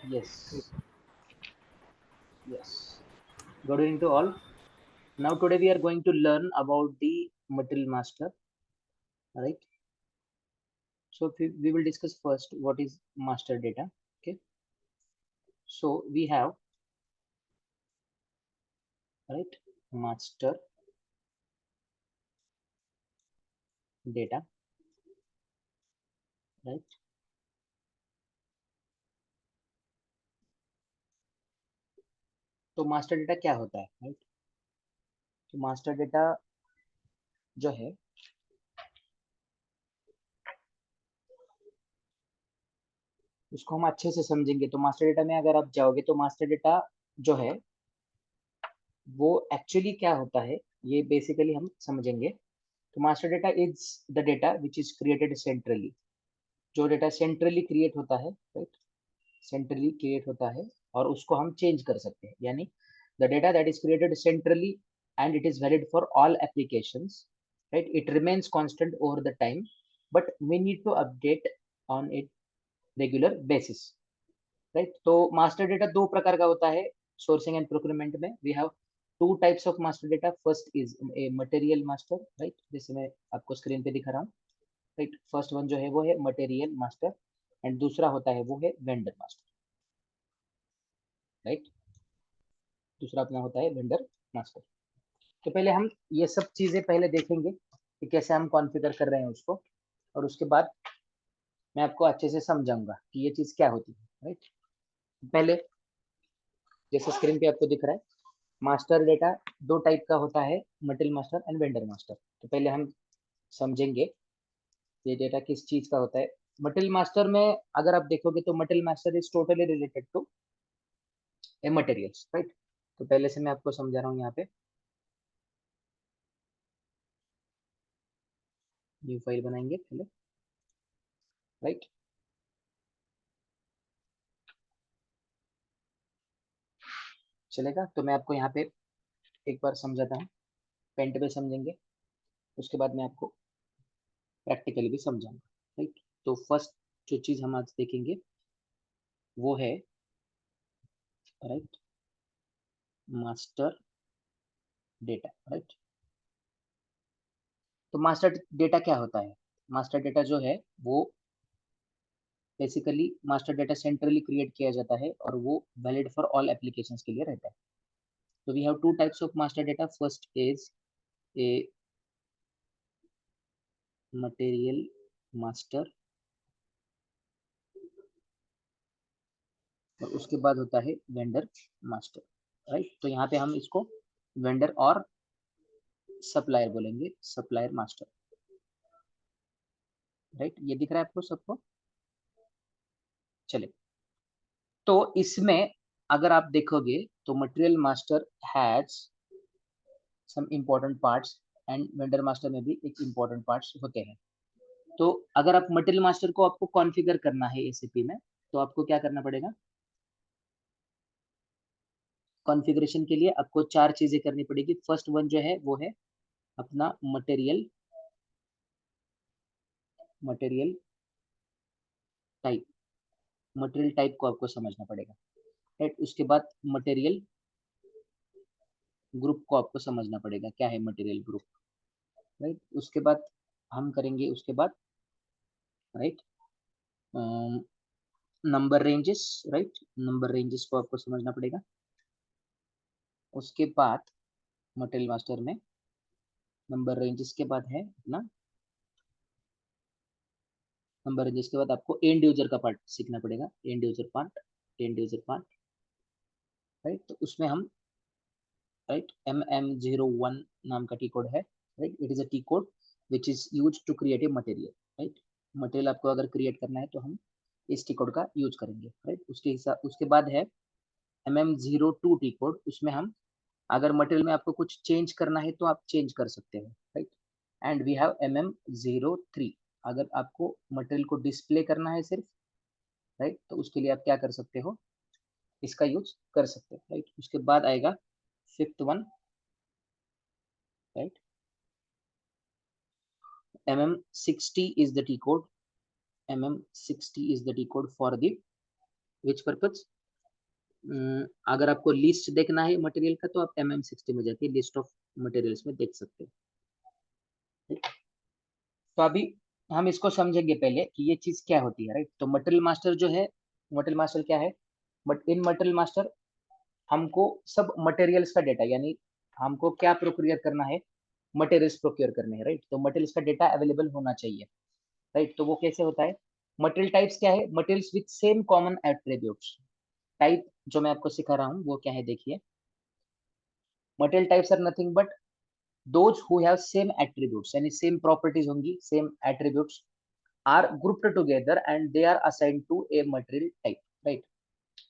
Yes, yes. Good evening to all. Now today we are going to learn about the material master, right? So we will discuss first what is master data. Okay. So we have, right, master data, right? तो master data क्या होता है, right? तो master data जो है उसको हम अच्छे से समझेंगे। तो मास्टर डेटा में अगर आप जाओगे तो मास्टर डेटा जो है वो एक्चुअली क्या होता है ये बेसिकली हम समझेंगे। तो master data is the data which is created centrally. जो डेटा सेंट्रली क्रिएट होता है, राइट, सेंट्रली क्रिएट होता है और उसको हम चेंज कर सकते हैं। यानी the data that is created centrally and it is valid for all applications, right, it remains constant over the time but we need to update on it regular basis, right. तो master data दो प्रकार का होता है sourcing and procurement में। We have two types of master data. First is a material master, right, जैसे मैं आपको स्क्रीन पे दिखा रहा हूँ, राइट। फर्स्ट वन जो है वो है मटेरियल मास्टर एंड दूसरा होता है वो है वेंडर मास्टर, राइट। दूसरा अपना होता है वेंडर मास्टर। तो पहले हम ये सब चीजें पहले देखेंगे कि कैसे हम कॉन्फ़िगर कर रहे हैं उसको, और उसके बाद मैं आपको अच्छे से समझाऊंगा कि ये चीज क्या होती है, राइट। पहले जैसे स्क्रीन पे आपको दिख रहा है, मास्टर डेटा दो टाइप का होता है, material master and vendor master. तो पहले हम समझेंगे ये डेटा किस चीज का होता है। मटेरियल मास्टर में अगर आप देखोगे तो material master is totally related to a materials, right. तो पहले से मैं आपको समझा रहा हूँ यहाँ पे। न्यू फाइल बनाएंगे पहले, राइट। चलेगा, तो मैं आपको यहाँ पे एक बार समझाता हूँ। पेंट पे समझेंगे, उसके बाद मैं आपको प्रैक्टिकली भी समझाऊंगा, राइट। तो फर्स्ट जो चीज हम आज देखेंगे वो है, राइट, मास्टर डेटा, राइट। तो मास्टर डेटा क्या होता है? मास्टर डेटा जो है वो basically master data centrally create किया जाता है और वो वैलिड फॉर ऑल एप्लीकेशंस के लिए रहता है। तो we have two types of master data. First is a material master और उसके बाद होता है वेंडर मास्टर, राइट। तो यहाँ पे हम इसको वेंडर और सप्लायर बोलेंगे, सप्लायर मास्टर, राइट। ये दिख रहा है आपको सबको? चले, तो इसमें अगर आप देखोगे तो material master has some important parts and vendor master में भी एक इम्पोर्टेंट पार्ट्स होते हैं। तो अगर आप मटेरियल मास्टर को आपको कॉन्फ़िगर करना है एसीपी में, तो आपको क्या करना पड़ेगा? कॉन्फ़िगरेशन के लिए आपको चार चीजें करनी पड़ेगी। फर्स्ट वन जो है वो है अपना material, material type. Material type को आपको समझना पड़ेगा, राइट। उसके बाद मटेरियल ग्रुप को आपको समझना पड़ेगा, क्या है मटेरियल ग्रुप, राइट। उसके बाद हम करेंगे उसके बाद, right, number ranges, right. Number ranges को आपको समझना पड़ेगा। उसके बाद मटेरियल मास्टर में नंबर रेंजेस के बाद है अपना, नंबर रेंजेस के बाद आपको एंड यूजर का पार्ट सीखना पड़ेगा, end user part, end user part, right. तो उसमें हम, राइट, MM01 नाम का टी कोड है, राइट। It is a T code which is use to create a material, right. Material आपको अगर क्रिएट करना है तो हम इस टी कोड का यूज करेंगे, राइट। उसके हिसाब उसके बाद है MM02 टी कोड। उसमें हम अगर मटेरियल में आपको कुछ चेंज करना है तो आप चेंज कर सकते हैं, right. And we have MM03, अगर आपको मटेरियल को डिस्प्ले करना है सिर्फ, राइट, तो उसके लिए आप क्या कर सकते हो, इसका यूज कर सकते हैं, राइट। उसके बाद आएगा fifth one, right, MM60 is the T code. MM60 is the T code for the which purpose? अगर आपको लिस्ट देखना है मटेरियल का तो आप MM60 में जाके लिस्ट ऑफ मटेरियल्स में देख सकते हो। तो अभी हम इसको समझेंगे पहले कि ये चीज क्या होती है, राइट। तो मटेरियल मास्टर जो है, मटेरियल मास्टर क्या है, बट इन मटेरियल मास्टर हमको सब मटेरियल्स का डेटा, यानी हमको क्या प्रोक्योर करना है, मटेरियल्स प्रोक्योर करने हैं, राइट। तो मटेरियल्स का डेटा अवेलेबल होना चाहिए, राइट। तो वो कैसे होता है, मटेरियल टाइप्स क्या है, materials with same common attributes. Type जो मैं आपको सिखा रहा हूँ वो क्या है, देखिए। Material types are nothing but those who have same attributes, यानी सेम प्रॉपर्टीज होंगी, same attributes are grouped together and they are assigned to a material type, right.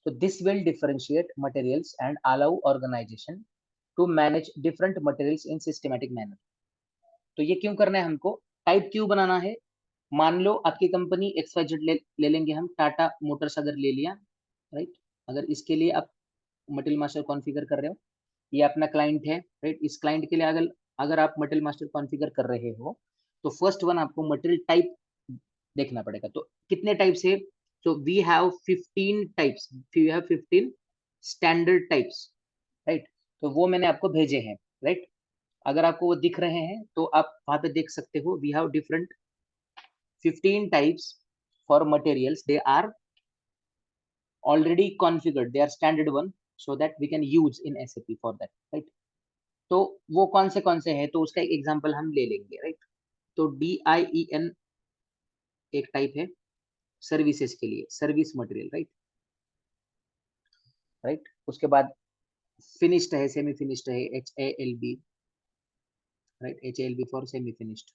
So this will differentiate materials and allow organization to manage different materials in systematic manner. तो ये क्यों करना है हमको, type क्यों बनाना है। मान लो आपकी कंपनी XYZ ले लेंगे हम, टाटा मोटर्स अगर ले लिया, राइट। अगर इसके लिए आप मटेरियल मास्टर कॉन्फ़िगर कर रहे हो, ये अपना क्लाइंट है, राइट। इस क्लाइंट के लिए अगर अगर आप मटेरियल मास्टर कॉन्फ़िगर कर रहे हो, तो फर्स्ट वन आपको मटेरियल टाइप देखना पड़ेगा। तो कितने टाइप्स है, तो we have 15 types, we have 15 standard types, right. तो वो मैंने आपको भेजे हैं, राइट। अगर आपको वो दिख रहे हैं तो आप वहां पे देख सकते हो, we have different 15 types for materials, they are already configured, they are standard one, so that we can use in SAP for that, right। तो वो कौन से हैं, तो उसका एक एग्जांपल हम ले लेंगे, राइट। तो DIEN एक टाइप है सर्विसेज के लिए, सर्विस मटेरियल, राइट, राइट। उसके बाद फिनिश्ड है, सेमी फिनिश्ड है, HALB, right, HALB for semi finished,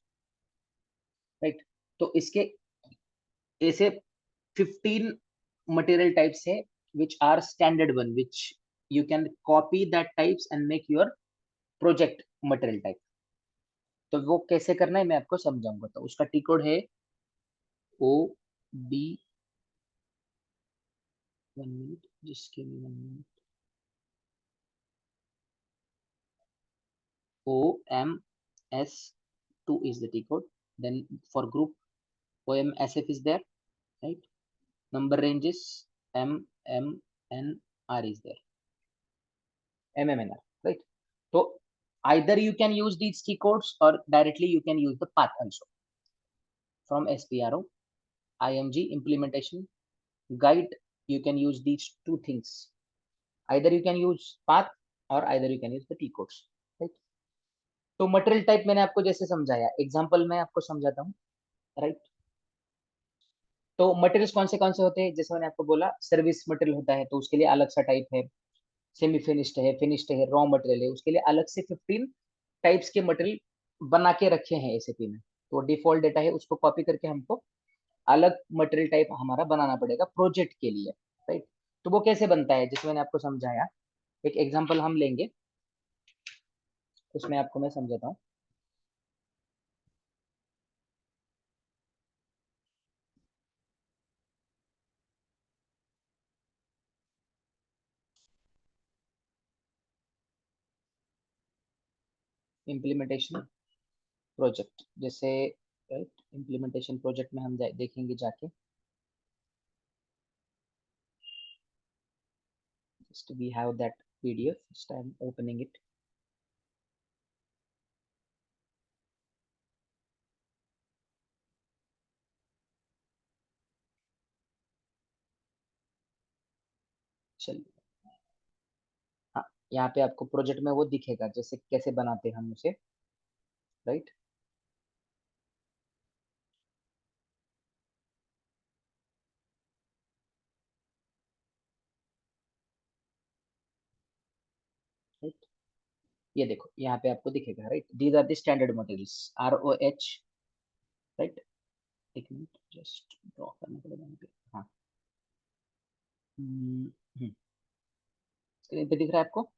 right. तो इसके ऐसे 15 मटेरियल टाइप्स है which are standard one, which you can copy that types and make your project material type। तो वो कैसे करना है मैं आपको समझाऊंगा। तो उसका टी कोड है OB, 1 मिनट, जिसके में 1 minute, OMS2 is the T code. Then for group OMSF is there, right? Number ranges MMNR is there, MMNR, right? So either you can use these key codes or directly you can use the path also from SPRO, IMG implementation guide. You can use these two things. Either you can use path or either you can use the T codes, right? तो material type मैंने आपको जैसे समझाया, example मैं आपको समझाता हूँ, right. तो मटेरियल्स कौन से होते हैं, जैसे मैंने आपको बोला सर्विस मटेरियल होता है तो उसके लिए अलग सा टाइप है, सेमी फिनिश्ड है, रॉ मटेरियल है, उसके लिए अलग से 15 टाइप्स के मटेरियल बना के रखे हैं एसएपी में। तो डिफॉल्ट डेटा है, उसको कॉपी करके हमको अलग मटेरियल टाइप हमारा बनाना पड़ेगा प्रोजेक्ट के लिए, राइट। तो वो कैसे बनता है, जैसे मैंने आपको समझाया, एक एग्जांपल हम लेंगे, उसमें आपको मैं समझाता हूँ। इम्प्लीमेंटेशन प्रोजेक्ट जैसे, राइट, इम्प्लीमेंटेशन प्रोजेक्ट में हम देखेंगे जाके, just we have that PDF, just I'm opening it। चलिए, हाँ, यहाँ पे आपको प्रोजेक्ट में वो दिखेगा जैसे कैसे बनाते हैं हम उसे, राइट। राइट, ये देखो यहाँ पे आपको दिखेगा, right, these are the standard materials, ROH, right. एक मिनट, जस्ट ड्रॉ करना पड़ेगा यहाँ पे, हाँ। स्क्रीन पे दिख रहा है आपको,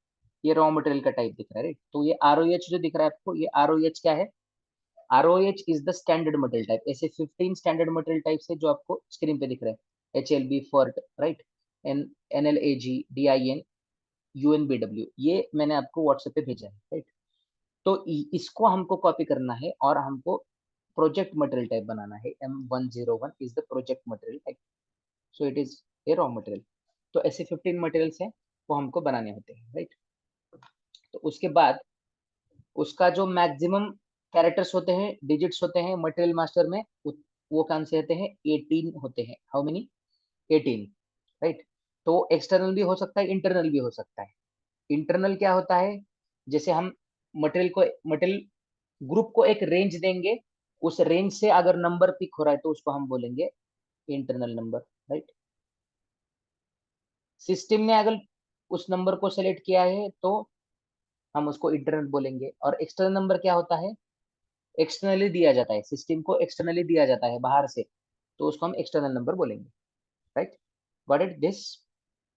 ये रॉ मटेरियल का टाइप दिख रहा है, राइट। तो ये ROH जो दिख रहा है आपको, ये ROH क्या है, ROH is the standard material type. ऐसे 15 स्टैंडर्ड मटेरियल टाइप्स है जो आपको स्क्रीन पे दिख रहे हैं, HLB, फर्ट, right, N NLAG, DIN, UNBW, ये मैंने आपको व्हाट्सएप पे भेजा है, राइट। तो इसको हमको कॉपी करना है और हमको प्रोजेक्ट मटेरियल टाइप बनाना है। M101 is the project material type, so it is A raw material. तो ऐसे 15 मटेरियल्स हैं वो हमको बनाने होते हैं, राइट। तो उसके बाद उसका जो मैक्सिमम कैरेक्टर्स होते हैं, डिजिट्स होते हैं मटेरियल मास्टर में, वो कौन से होते हैं? 18 होते हैं। How many? 18, राइट। तो एक्सटर्नल भी हो सकता है, इंटरनल भी हो सकता है। इंटरनल क्या होता है? जैसे हम मटेरियल ग्रुप को एक रेंज देंगे, उस रेंज से अगर नंबर पिक हो रहा है तो उसको हम बोलेंगे इंटरनल नंबर, राइट। सिस्टम ने अगर उस नंबर को सेलेक्ट किया है तो हम उसको इंटरनल बोलेंगे। और एक्सटर्नल नंबर क्या होता है? एक्सटर्नली दिया जाता है, सिस्टम को एक्सटर्नली दिया जाता है बाहर से, तो उसको हम एक्सटर्नल नंबर बोलेंगे, right. Got it this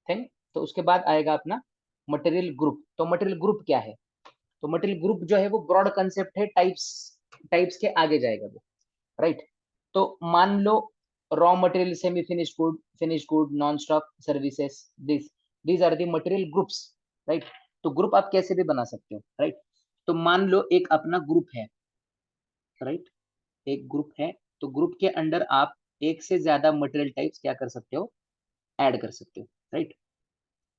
thing? तो उसके बाद आएगा अपना मटेरियल ग्रुप। तो मटेरियल ग्रुप क्या है? तो मटेरियल ग्रुप जो है वो ब्रॉड कंसेप्ट है, टाइप्स टाइप्स के आगे जाएगा वो, राइट। तो मान लो raw material, semi finish good, non stop services, these are the material groups, right. तो ग्रुप आप कैसे भी बना सकते हो, राइट। तो मान लो एक अपना ग्रुप है, राइट, एक ग्रुप है। तो ग्रुप के अंडर आप एक से ज्यादा मटेरियल टाइप्स क्या कर सकते हो? ऐड कर सकते हो, राइट।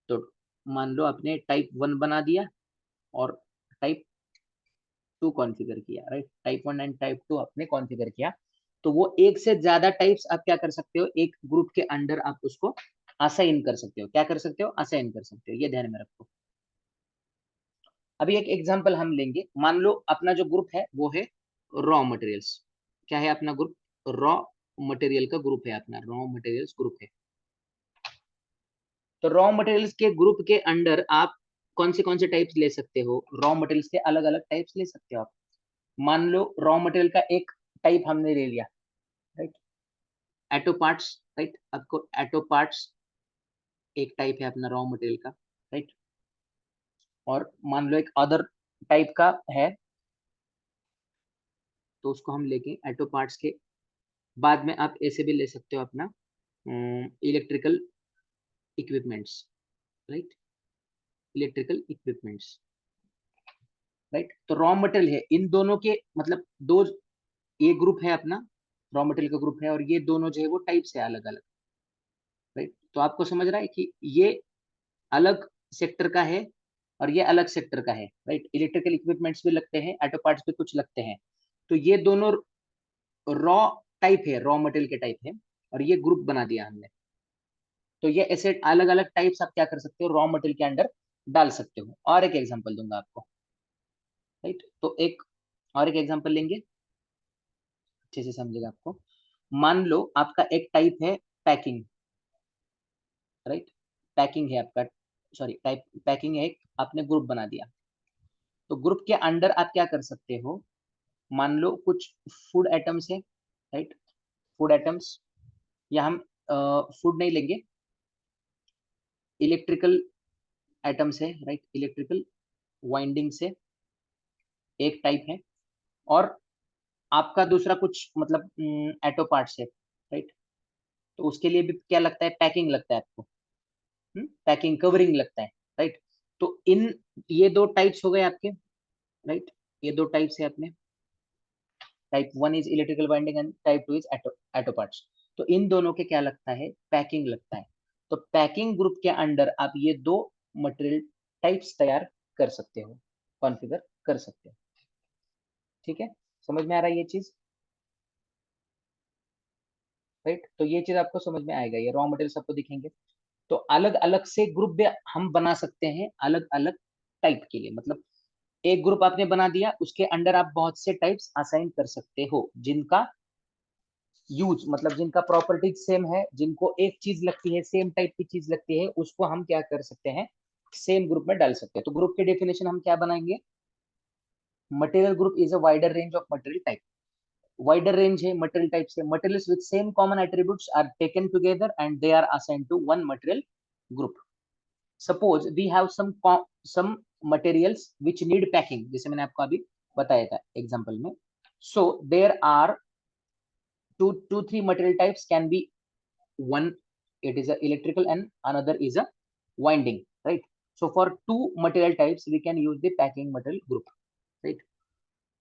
तो मान लो आपने टाइप 1 बना दिया और टाइप 2 कॉन्फ़िगर किया, राइट। टाइप 1 एंड टाइप 2 आपने कॉन्फ़िगर किया, तो वो एक से ज्यादा टाइप्स आप क्या कर सकते हो? एक ग्रुप के अंडर आप उसको असाइन कर सकते हो। क्या कर सकते हो? असाइन कर सकते हो। ये ध्यान में रखो। अभी एक एग्जांपल हम लेंगे। मान लो अपना जो ग्रुप है वो है रॉ मटेरियल्स। क्या है अपना ग्रुप? रॉ मटेरियल का ग्रुप है अपना, रॉ मटेरियल्स ग्रुप है। तो रॉ मटेरियल्स के ग्रुप के अंडर आप कौन से टाइप्स ले सकते हो? रॉ मटेरियल्स के अलग अलग टाइप्स ले सकते हो आप। मान लो रॉ मटेरियल का एक टाइप हमने ले लिया, राइट, एटो पार्ट्स, राइट। आपको एटो पार्ट्स एक टाइप है अपना रॉ मटेरियल का, राइट। और मान लो एक अदर टाइप का है, तो उसको हम लेके एटो पार्ट्स के बाद में आप ऐसे भी ले सकते हो अपना electrical equipments, right, electrical equipments, right. तो रॉ मटेरियल है इन दोनों के, मतलब दो, ये ग्रुप है अपना, रॉ मटेरियल का ग्रुप है, और ये दोनों जो है वो टाइप से अलग अलग, राइट। तो आपको समझ रहा है कि ये अलग सेक्टर का है और ये अलग सेक्टर का है, राइट। इलेक्ट्रिकल इक्विपमेंट्स भी लगते हैं, ऑटो पार्ट्स भी कुछ लगते हैं। तो ये दोनों रॉ टाइप है, रॉ मटेरियल के टाइप है, और ये ग्रुप बना दिया हमने। तो ये ऐसे अलग अलग टाइप्स आप क्या कर सकते हो? रॉ मटेरियल के अंदर डाल सकते हो। और एक एग्जांपल दूंगा आपको, राइट। तो एक और एक एग्जांपल लेंगे, अच्छे से समझेगा आपको। मान लो आपका एक टाइप है पैकिंग, राइट। पैकिंग है आपका, सॉरी, टाइप पैकिंग है, एक आपने ग्रुप बना दिया। तो ग्रुप के अंडर आप क्या कर सकते हो? मान लो कुछ फूड आइटम्स है, राइट, फूड आइटम्स, या हम फूड नहीं लेंगे, इलेक्ट्रिकल आइटम्स है, राइट, इलेक्ट्रिकल वाइंडिंग से एक टाइप है। और आपका दूसरा कुछ मतलब ऑटो पार्ट्स है, राइट। तो उसके लिए भी क्या लगता है? पैकिंग लगता है आपको, पैकिंग कवरिंग लगता है, राइट। तो इन ये दो टाइप्स हो गए आपके, राइट। ये दो टाइप्स है अपने, type 1 is electrical winding and type 2 is auto parts. तो इन दोनों के क्या लगता है? पैकिंग लगता है। तो पैकिंग ग्रुप के अंडर आप ये दो मटेरियल टाइप्स तैयार कर सकते हो, कॉन्फ़िगर कर सकते हो, ठीक है। समझ में आ रहा है ये चीज, राइट। तो ये चीज आपको समझ में आएगा, ये रॉ मटेरियल सबको दिखेंगे। तो अलग अलग से ग्रुप भी हम बना सकते हैं अलग अलग टाइप के लिए। मतलब एक ग्रुप आपने बना दिया, उसके अंडर आप बहुत से टाइप्स असाइन कर सकते हो, जिनका यूज मतलब जिनका प्रॉपर्टीज सेम है, जिनको एक चीज लगती है, सेम टाइप की चीज लगती है, उसको हम क्या कर सकते हैं? सेम ग्रुप में डाल सकते हैं। तो ग्रुप के डेफिनेशन हम क्या बनाएंगे? Material group is a wider range of material type. Wider range है मटेरियल टाइप से, materials with same common attributes are taken together and they are assigned to one material group. Suppose we have some materials which need packing, जैसे मैंने आपको अभी बताया था example में। So there are two three material types can be one, it is a electrical and another is a winding, right. So for two material types we can use the packing material group, right.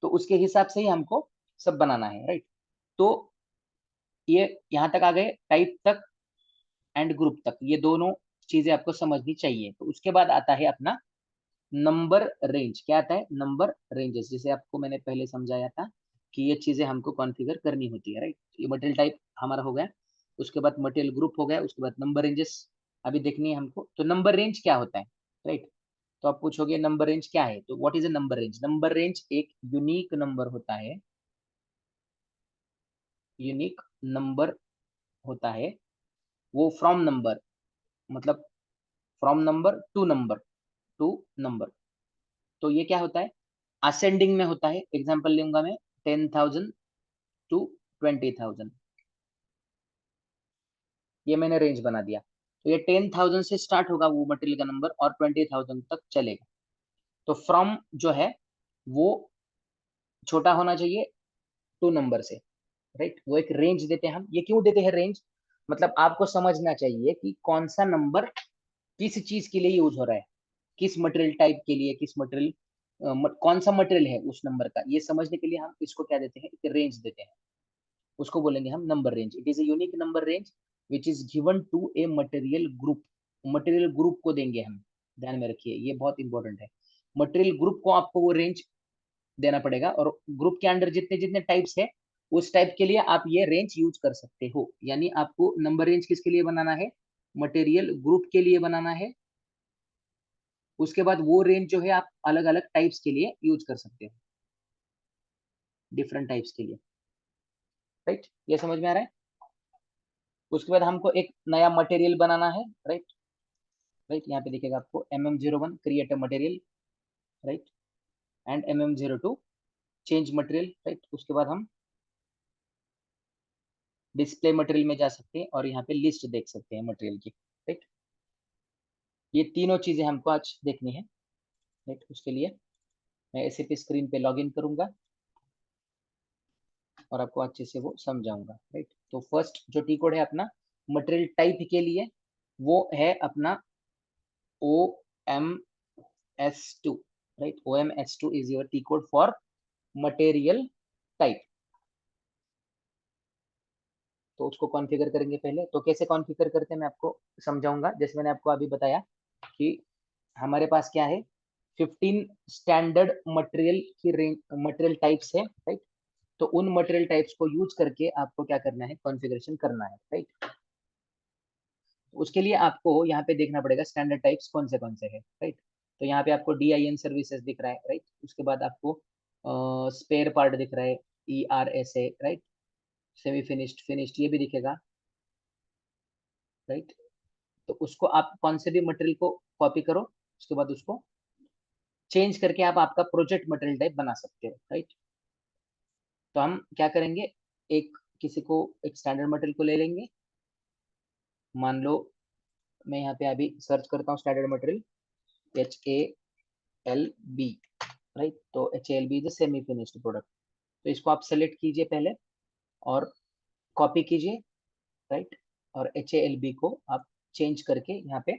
तो उसके हिसाब से ही हमको सब बनाना है, right. तो ये यहाँ तक आ गए, टाइप तक एंड ग्रुप तक, ये दोनों चीजें आपको समझनी चाहिए। तो उसके बाद आता है अपना नंबर रेंज। क्या आता है? Number ranges. जैसे आपको मैंने पहले समझाया था कि ये चीजें हमको कॉन्फ़िगर करनी होती है, राइट। ये मटेरियल टाइप हमारा हो गया, उसके बाद मटेरियल ग्रुप हो गया, उसके बाद नंबर रेंजेस अभी देखनी है हमको। तो नंबर रेंज क्या होता है, राइट। तो आप पूछोगे नंबर रेंज क्या है, तो what is a number range? Number range एक यूनिक नंबर होता है, यूनिक नंबर होता है। वो फ्रॉम नंबर, मतलब फ्रॉम नंबर टू नंबर। तो ये क्या होता है? असेंडिंग में होता है। एग्जांपल लूंगा मैं, 10,000 टू 20,000, ये मैंने रेंज बना दिया। तो ये 10,000 से स्टार्ट होगा वो मटेरियल का नंबर और 20,000 तक चलेगा। तो फ्रॉम जो है वो छोटा होना चाहिए टू नंबर से, राइट। वो एक रेंज देते हैं हम। ये क्यों देते हैं रेंज? मतलब आपको समझना चाहिए कि कौन सा नंबर किस चीज के लिए यूज हो रहा है, किस मटेरियल टाइप के लिए, किस मटेरियल कौन सा मटेरियल है उस नंबर का, ये समझने के लिए हम इसको क्या देते हैं, एक रेंज देते हैं। उसको बोलेंगे हम number range. It is a unique number range which is given to a material group. Material group को देंगे हम, ध्यान में रखिए, ये बहुत इंपॉर्टेंट है। मटेरियल ग्रुप को आपको वो रेंज देना पड़ेगा, और ग्रुप के अंदर जितने जितने टाइप्स है उस टाइप के लिए आप ये रेंज यूज कर सकते हो। यानी आपको नंबर रेंज किसके लिए बनाना है? मटेरियल ग्रुप के लिए बनाना है। उसके बाद वो रेंज जो है आप अलग अलग टाइप्स के लिए यूज कर सकते हो, डिफरेंट टाइप्स के लिए, राइट। ये समझ में आ रहा है? उसके बाद हमको एक नया मटेरियल बनाना है, राइट। राइट, यहाँ पे दिखेगा आपको MM01 create a material, right, and MM02 change material, right. उसके बाद हम डिस्प्ले मटेरियल में जा सकते हैं और यहाँ पे लिस्ट देख सकते हैं मटेरियल की, राइट। ये तीनों चीजें हमको आज देखनी है, राइट। उसके लिए मैं SAP स्क्रीन पे लॉग इन करूंगा और आपको अच्छे से वो समझाऊंगा, राइट। तो फर्स्ट जो टी कोड है अपना मटेरियल टाइप के लिए, वो है अपना OMS2, right. OMS2 is your T code for material type. तो उसको कॉन्फ़िगर करेंगे पहले। तो कैसे कॉन्फ़िगर करते हैं मैं आपको समझाऊंगा। जैसे मैंने आपको अभी बताया कि हमारे पास क्या है, 15 स्टैंडर्ड मटेरियल की रेंज, मटेरियल टाइप्स है, राइट। तो उन मटेरियल टाइप्स को यूज करके आपको क्या करना है, कॉन्फ़िगरेशन करना है, राइट। उसके लिए आपको यहाँ पे देखना पड़ेगा स्टैंडर्ड टाइप्स कौन से है, राइट। तो यहाँ पे आपको DIN सर्विसेज दिख रहा है, राइट। उसके बाद आपको स्पेयर पार्ट दिख रहा है, ERSA, right. Semi finished, finished ये भी दिखेगा, राइट। तो उसको आप कौन से भी मटेरियल को कॉपी करो, उसके बाद उसको चेंज करके आप आपका प्रोजेक्ट मटेरियल टाइप बना सकते हो, राइट। तो हम क्या करेंगे, एक किसी को एक स्टैंडर्ड मटेरियल को ले लेंगे। मान लो मैं यहाँ पे अभी सर्च करता हूँ स्टैंडर्ड मटेरियल HALB, राइट। तो HALB is semi finished product. तो इसको आप सेलेक्ट कीजिए पहले और कॉपी कीजिए, राइट। और HALB को आप चेंज करके यहाँ पे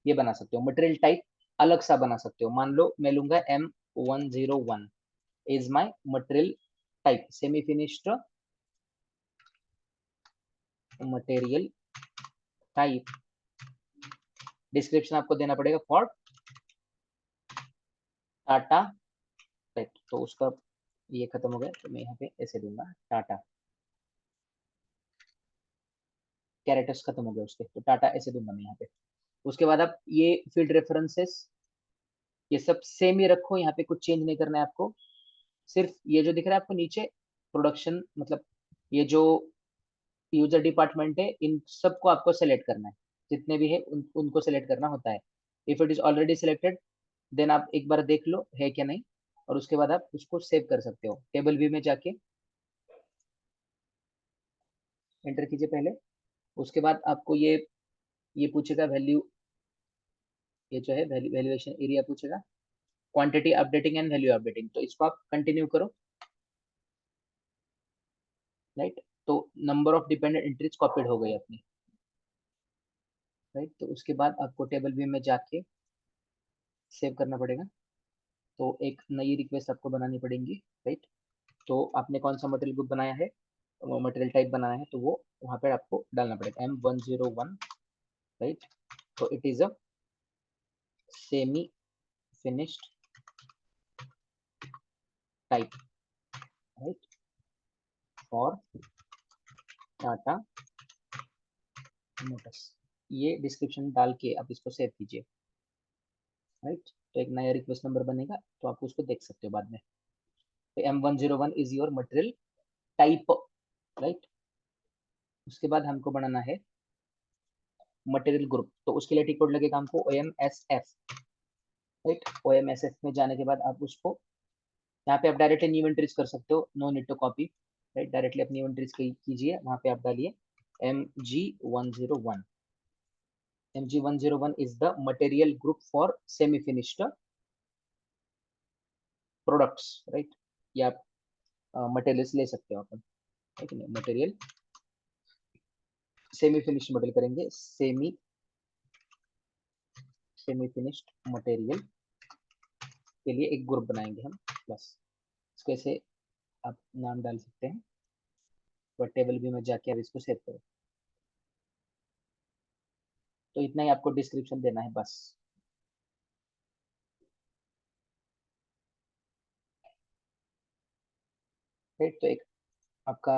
ये बना सकते हो, मटेरियल टाइप अलग सा बना सकते हो। मान लो मैं लूंगा M101 is my material type, semi finished material type. Description आपको देना पड़ेगा फॉर टाटा, राइट। तो उसका ये खत्म हो गया, तो मैं यहाँ पे ऐसे दूंगा टाटा, कैरेक्टर्स खत्म हो गए उसके, तो टाटा ऐसे दूंगा मैं यहाँ पे। उसके बाद आप ये फील्ड रेफरेंसेस ये सब सेम ही रखो, यहाँ पे कुछ चेंज नहीं करना है आपको। सिर्फ ये जो दिख रहा है आपको नीचे प्रोडक्शन, मतलब ये जो यूजर डिपार्टमेंट है, इन सबको आपको सेलेक्ट करना है। जितने भी है उनको सेलेक्ट करना होता है। If it is already selected then आप एक बार देख लो है क्या नहीं, और उसके बाद आप उसको सेव कर सकते हो। टेबल व्यू में जाके एंटर कीजिए पहले। उसके बाद आपको ये पूछेगा वैल्यू, ये जो है वैल्यूएशन एरिया पूछेगा, quantity updating and value updating. तो इसको आप कंटिन्यू करो, राइट। तो number of dependent entries copied हो गई अपनी, राइट। तो उसके बाद आपको टेबल व्यू में जाके सेव करना पड़ेगा। तो एक नई रिक्वेस्ट आपको बनानी पड़ेगी, राइट। तो आपने कौन सा मटेरियल ग्रुप बनाया है, वो मटेरियल टाइप बनाया है, तो वो वहाँ पे आपको डालना पड़ेगा M101, राइट। तो it is a semi finished type, right, for Tata Motors. ये डिस्क्रिप्शन डाल के आप इसको सेव कीजिए, राइट। तो एक नया रिक्वेस्ट नंबर बनेगा, तो आप उसको देख सकते हो बाद में। तो M101 is your material type, right. उसके बाद हमको बनाना है मटेरियल ग्रुप, तो उसके लिए टी कोड लगेगा हमको OMSF, राइट। OMSF में जाने के बाद आप उसको यहाँ पे आप डायरेक्टली न्यू एंट्रीज कर सकते हो, no need to copy, right. Directly अपनी एंट्रीज कीजिए, वहाँ पे आप डालिए MG101। MG101 is the material group for semi-finished products, right। या आप मटेरियल्स ले सकते हो अपन, ठीक है। मटेरियल सेमी फिनिश्ड मटेरियल करेंगे, सेमी फिनिश्ड मटेरियल के लिए एक ग्रुप बनाएंगे हम, बस। इसको ऐसे आप नाम डाल सकते हैं, और टेबल भी में जाके आप इसको सेव करो। तो इतना ही आपको डिस्क्रिप्शन देना है, बस। राइट, तो एक आपका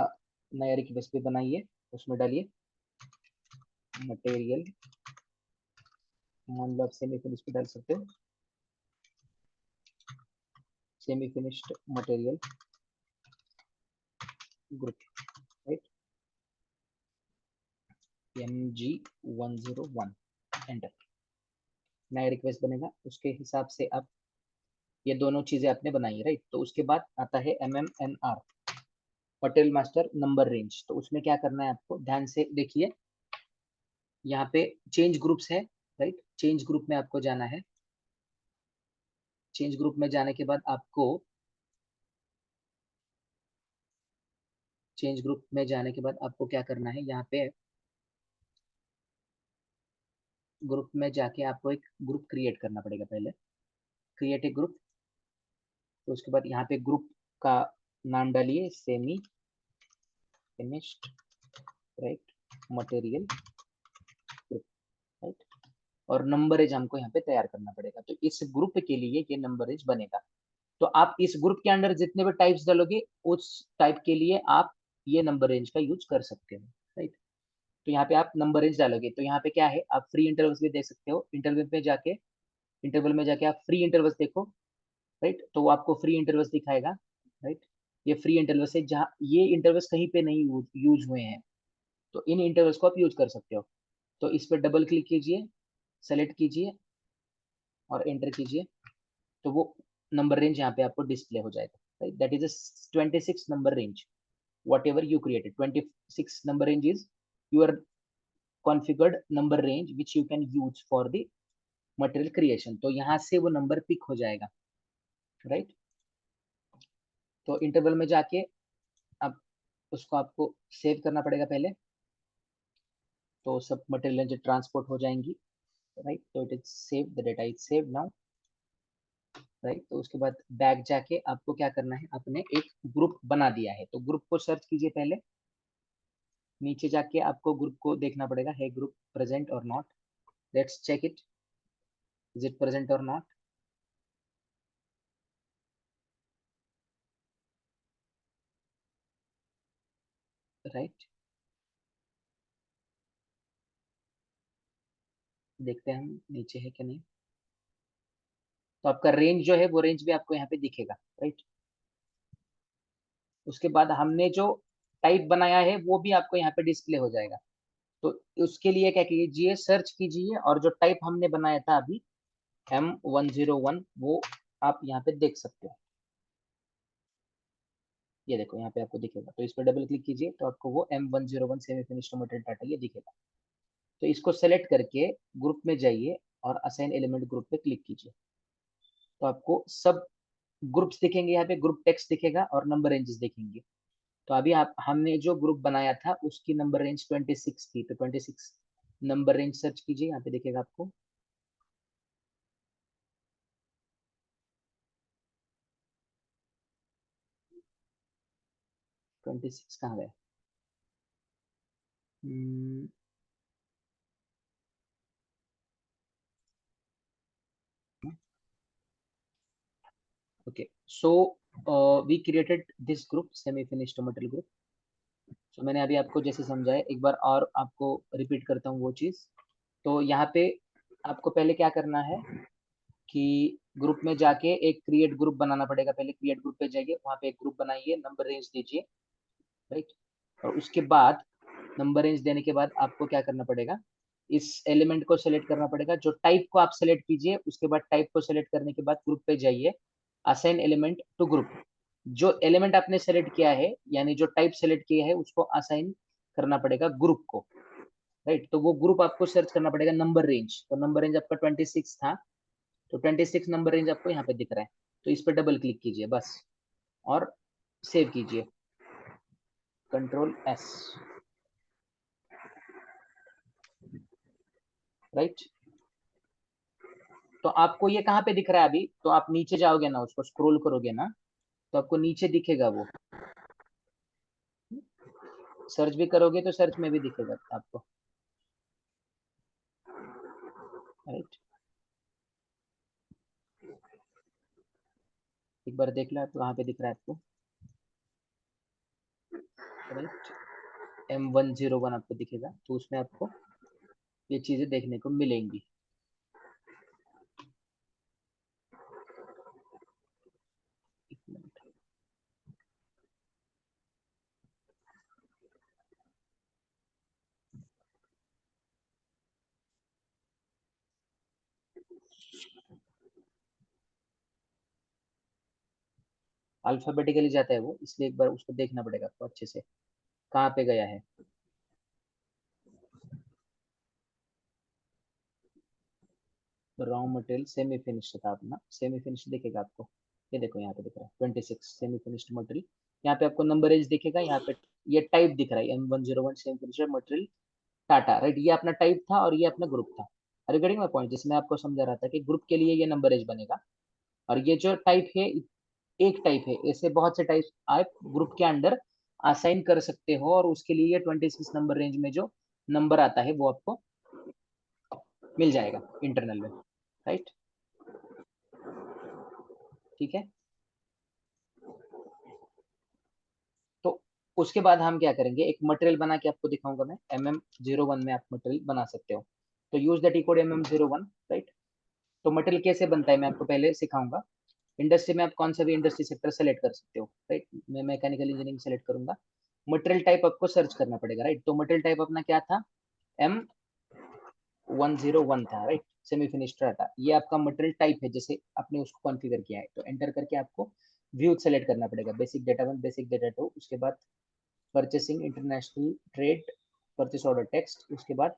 नया रिक्वेस्ट भी बनाइए, उसमें डालिए मटेरियल, मान लो आप सेमी फिनिश पे डाल सकते हो, semi finished material group, right, MG101, enter. नया रिक्वेस्ट बनेगा, उसके हिसाब से आप ये दोनों चीजें आपने बनाई, राइट। तो उसके बाद आता है MMNR, material master number range. तो उसमें क्या करना है आपको, ध्यान से देखिए, यहाँ पे चेंज ग्रुप्स है, राइट। चेंज ग्रुप में आपको जाना है, चेंज ग्रुप में जाने के बाद आपको, चेंज ग्रुप में जाने के बाद आपको क्या करना है, यहाँ पे ग्रुप में जाके आपको एक ग्रुप क्रिएट करना पड़ेगा पहले, क्रिएट ए ग्रुप। तो उसके बाद यहाँ पे ग्रुप का नाम डालिए semi finished, right, material group, right. और नंबरेज हमको यहाँ पे तैयार करना पड़ेगा, तो इस ग्रुप के लिए ये नंबरेज बनेगा। तो आप इस ग्रुप के अंदर जितने भी टाइप्स डालोगे, उस टाइप के लिए आप ये नंबर रेंज का यूज कर सकते हो, राइट। तो यहाँ पे आप नंबर रेंज डालोगे, तो यहाँ पे क्या है, आप फ्री इंटरवल्स भी दे सकते हो। इंटरवल में जाके, इंटरवल में जाके आप फ्री इंटरवल्स देखो, राइट। तो वो आपको फ्री इंटरवल्स दिखाएगा, राइट। ये फ्री इंटरवल्स है, जहाँ ये इंटरवल्स कहीं पे नहीं यूज हुए हैं, तो इन इंटरवल्स को आप यूज कर सकते हो। तो इस पर डबल क्लिक कीजिए, सेलेक्ट कीजिए और एंटर कीजिए, तो वो नंबर रेंज यहाँ पे आपको डिस्प्ले हो जाएगा, right. That is 26 number range, whatever you created, 26 number range is your configured number range which you can use for the material creation। तो यहाँ से वो नंबर पिक हो जाएगा, राइट। तो इंटरवल में जाके अब उसको आपको सेव करना पड़ेगा पहले, तो सब मटेरियल जो ट्रांसपोर्ट हो जाएंगी, राइट। तो it is save, the data is save now, right. तो उसके बाद बैक जाके आपको क्या करना है, आपने एक ग्रुप बना दिया है, तो ग्रुप को सर्च कीजिए पहले, नीचे जाके आपको ग्रुप को देखना पड़ेगा, है ग्रुप प्रेजेंट और not. Let's check it, is it present और नॉट, राइट। देखते हैं हम नीचे है कि नहीं। तो आपका रेंज जो है, वो रेंज भी आपको यहाँ पे दिखेगा, राइट। उसके बाद हमने जो टाइप बनाया है वो भी आपको यहाँ पे डिस्प्ले हो जाएगा। तो उसके लिए क्या कीजिए, सर्च कीजिए, और जो टाइप हमने बनाया था अभी M101, वो आप यहाँ पे देख सकते हो। ये देखो, यहाँ पे आपको दिखेगा, तो इस पर डबल क्लिक कीजिए, तो आपको वो M101 semi finished material data ये दिखेगा। तो इसको सेलेक्ट करके ग्रुप में जाइए और असाइन एलिमेंट ग्रुप पे क्लिक कीजिए, तो आपको सब ग्रुप्स दिखेंगे, यहाँ पे ग्रुप टेक्स्ट दिखेगा और नंबर रेंजेस दिखेंगे। तो अभी आप, हमने जो ग्रुप बनाया था उसकी नंबर रेंज 26 थी, तो 26 नंबर रेंज सर्च कीजिए, यहाँ पे दिखेगा आपको। ट्वेंटी सिक्स कहाँ गया, Okay, so we created this group, semi finished material group. So मैंने अभी आपको जैसे समझाया, एक बार और आपको रिपीट करता हूँ वो चीज। तो यहाँ पे आपको पहले क्या करना है कि ग्रुप में जाके एक क्रिएट ग्रुप बनाना पड़ेगा। पहले क्रिएट ग्रुप पे जाइए, वहाँ पे एक ग्रुप बनाइए, नंबर रेंज दीजिए, राइट। और उसके बाद नंबर रेंज देने के बाद आपको क्या करना पड़ेगा, इस एलिमेंट को सेलेक्ट करना पड़ेगा। जो टाइप को आप सेलेक्ट कीजिए, उसके बाद टाइप को सेलेक्ट करने के बाद ग्रुप पे जाइए, असाइन एलिमेंट टू ग्रुप। जो एलिमेंट आपने सेलेक्ट किया है, यानी जो टाइप सेलेक्ट किया है, उसको असाइन करना पड़ेगा ग्रुप को, राइट। तो वो ग्रुप आपको सर्च करना पड़ेगा नंबर रेंज। तो नंबर रेंज आपका 26 था, तो 26 नंबर रेंज आपको यहाँ पे दिख रहा है। तो इस पर डबल क्लिक कीजिए बस, और सेव कीजिए, कंट्रोल एस, राइट। तो आपको ये कहाँ पे दिख रहा है अभी, तो आप नीचे जाओगे ना, उसको स्क्रॉल करोगे ना, तो आपको नीचे दिखेगा वो। सर्च भी करोगे तो सर्च में भी दिखेगा आपको, राइट। एक बार देख लो आप कहाँ पे दिख रहा है आपको, राइट। M101 आपको दिखेगा, तो उसमें आपको ये चीजें देखने को मिलेंगी। एक मिनट, अल्फाबेटिकली जाता है वो, इसलिए एक बार उसको देखना पड़ेगा आपको अच्छे से कहाँ पे गया है। रॉ मटेरियल सेमी फिनिश्ड था अपना, सेमी फिनिश्ड दिखेगा आपको। ये देखो यहाँ पे दिख रहा है 26 सेमी फिनिश्ड मटेरियल। यहाँ पे आपको नंबर रेंज दिखेगा, यहाँ पे ये टाइप दिख रहा है M101 semi finished material Tata, right. ये अपना टाइप था और ये अपना ग्रुप था। रिगार्डिंग माई पॉइंट, जिसमें आपको समझा रहा था कि ग्रुप के लिए ये नंबर रेंज बनेगा, और ये जो टाइप है, एक टाइप है, ऐसे बहुत से टाइप आप ग्रुप के अंडर असाइन कर सकते हो, और उसके लिए ये 26 नंबर रेंज में जो नंबर आता है वो आपको मिल जाएगा इंटरनल में, राइट। ठीक है, तो उसके बाद हम क्या करेंगे, एक मटेरियल बना के आपको दिखाऊंगा मैं। MM01 में आप मटेरियल बना सकते हो। तो use the T code MM01, right. तो मटेरियल कैसे बनता है मैं आपको पहले सिखाऊंगा। इंडस्ट्री में आप कौन सा भी इंडस्ट्री सेक्टर सेलेक्ट कर सकते हो, राइट। मैं मैकेनिकल इंजीनियरिंग सेलेक्ट करूंगा। मटेरियल टाइप आपको सर्च करना पड़ेगा, राइट। तो मटेरियल टाइप अपना क्या था, M101 था, राइट। सेमी फिनिश्ड था, ये आपका मटेरियल टाइप है जैसे आपने उसको कॉन्फ़िगर किया है। तो एंटर करके आपको व्यू सेलेक्ट करना पड़ेगा, बेसिक डेटा 1, बेसिक डेटा 2, उसके बाद purchasing, international trade, purchase order text, उसके बाद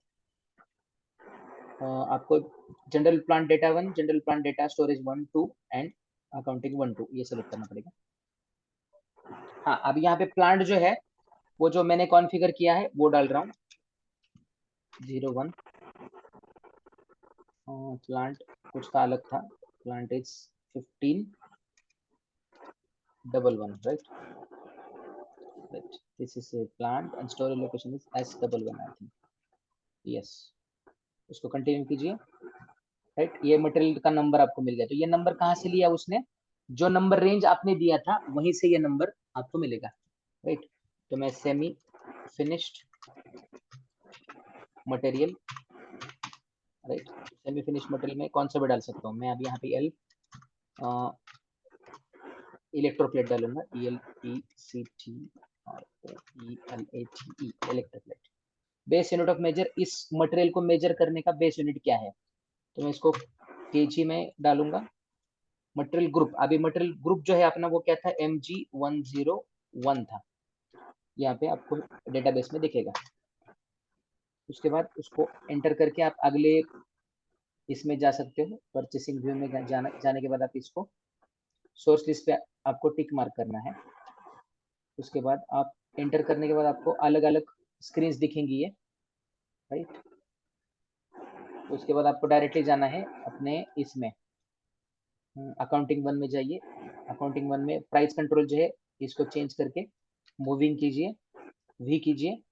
आपको general plant data 1, general plant data storage 1 2 and accounting 1 2, ये सेलेक्ट करना पड़ेगा। हाँ, अब यहाँ पे प्लांट जो है, वो जो मैंने कॉन्फ़िगर किया है वो डाल रहा हूँ, 01। प्लांट कुछ का अलग था, plant is 1511, right. Right. This is a plant and storage location is S11, I think. Yes. उसको कंटिन्यू कीजिए, राइट। ये मटेरियल का नंबर आपको मिल गया। तो ये नंबर कहाँ से लिया उसने, जो नंबर रेंज आपने दिया था वहीं से ये नंबर आपको मिलेगा, राइट। तो मैं semi finished material, right, semi finished material में कौन सा भी डाल सकता हूँ मैं। अब यहाँ पे एल इलेक्ट्रोप्लेट डालूंगा, ELECTREELATE, electroplate. Base unit of measure, इस मटेरियल को मेजर करने का बेस यूनिट क्या है, तो मैं इसको केजी में डालूंगा। मटेरियल ग्रुप, अभी मटेरियल ग्रुप जो है अपना वो क्या था, MG101 था, यहाँ पे आपको डेटाबेस में दिखेगा। उसके बाद उसको एंटर करके आप अगले इसमें जा सकते हो, परचेसिंग व्यू में जाने के बाद आप इसको सोर्स लिस्ट पे आपको टिक मार्क करना है। उसके बाद आप एंटर करने के बाद आपको अलग अलग स्क्रीन दिखेंगी ये, राइट। उसके बाद आपको डायरेक्टली जाना है अपने इसमें अकाउंटिंग 1 में जाइए। अकाउंटिंग 1 में प्राइस कंट्रोल जो है, इसको चेंज करके मूविंग कीजिए, वी कीजिए,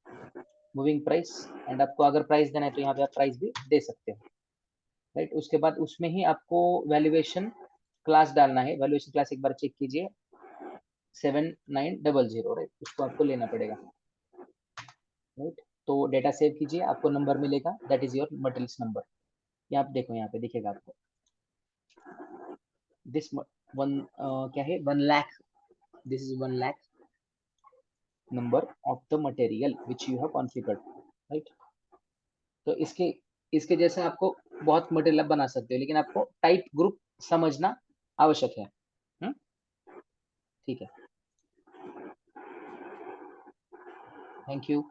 मूविंग प्राइस। एंड आपको अगर प्राइस देना है तो यहाँ पे आप प्राइस भी दे सकते हो, राइट। उसके बाद उसमें ही आपको वैल्यूएशन क्लास डालना है, वैल्यूएशन क्लास एक बार चेक कीजिए 7900, राइट, उसको आपको लेना पड़ेगा, राइट। तो डेटा सेव कीजिए, आपको नंबर मिलेगा, that is your materials number. ये आप देखो यहाँ पे दिखेगा आपको दिस वन क्या है 1 lakh, this is 1 lakh number of the material which you have configured, right. तो इसके इसके जैसे आपको बहुत मटेरियल आप बना सकते हो, लेकिन आपको टाइप ग्रुप समझना आवश्यक है। ठीक है, थैंक यू।